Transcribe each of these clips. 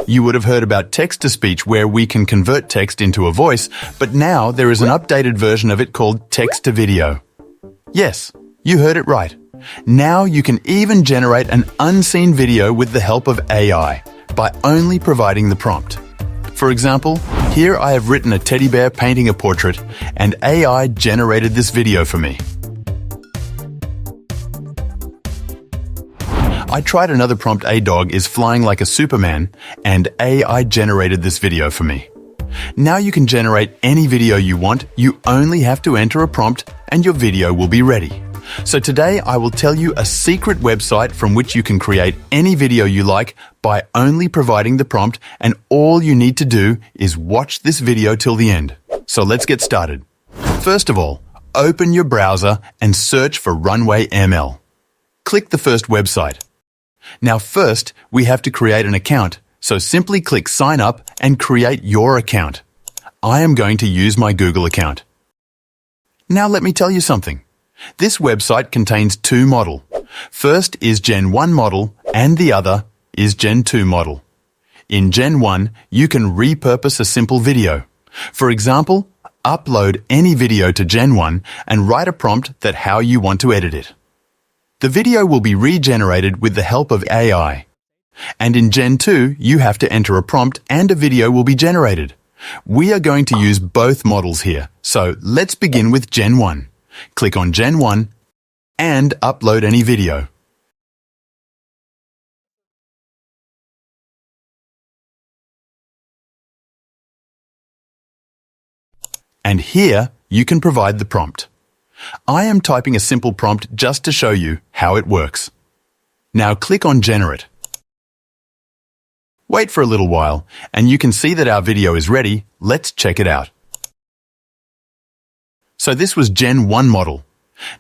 You would have heard about text-to-speech where we can convert text into a voice, but now there is an updated version of it called text-to-video. Yes, you heard it right. Now you can even generate an unseen video with the help of AI by only providing the prompt. For example, here I have written a teddy bear painting a portrait, and AI generated this video for me. I tried another prompt, a dog is flying like a Superman, and AI generated this video for me. Now you can generate any video you want, you only have to enter a prompt and your video will be ready. So today I will tell you a secret website from which you can create any video you like by only providing the prompt, and all you need to do is watch this video till the end. So let's get started. First of all, open your browser and search for RunwayML. Click the first website. Now first, we have to create an account, so simply click Sign Up and create your account. I am going to use my Google account. Now let me tell you something. This website contains two models. First is Gen 1 model and the other is Gen 2 model. In Gen 1, you can repurpose a simple video. For example, upload any video to Gen 1 and write a prompt that how you want to edit it. The video will be regenerated with the help of AI. And in Gen 2, you have to enter a prompt and a video will be generated. We are going to use both models here, so let's begin with Gen 1. Click on Gen 1 and upload any video. And here you can provide the prompt. I am typing a simple prompt just to show you how it works. Now click on Generate. Wait for a little while and you can see that our video is ready. Let's check it out. So this was Gen 1 model.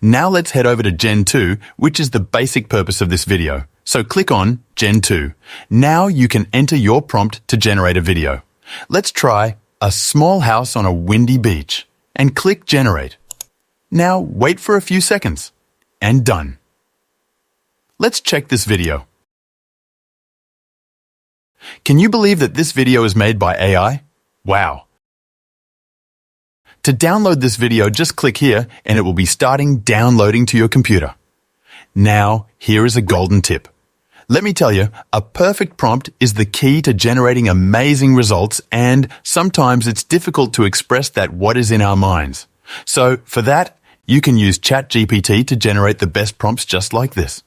Now let's head over to Gen 2, which is the basic purpose of this video. So click on Gen 2. Now you can enter your prompt to generate a video. Let's try a small house on a windy beach and click Generate. Now wait for a few seconds and done. Let's check this video. Can you believe that this video is made by AI? Wow! To download this video, just click here and it will be starting downloading to your computer. Now, here is a golden tip. Let me tell you, a perfect prompt is the key to generating amazing results, and sometimes it's difficult to express that what is in our minds. So, for that, you can use ChatGPT to generate the best prompts just like this.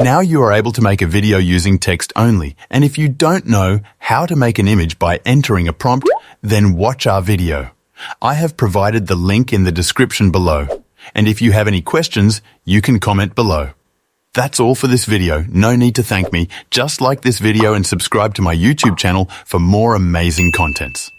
Now you are able to make a video using text only, and if you don't know how to make an image by entering a prompt, then watch our video. I have provided the link in the description below, and if you have any questions, you can comment below. That's all for this video. No need to thank me. Just like this video and subscribe to my YouTube channel for more amazing contents.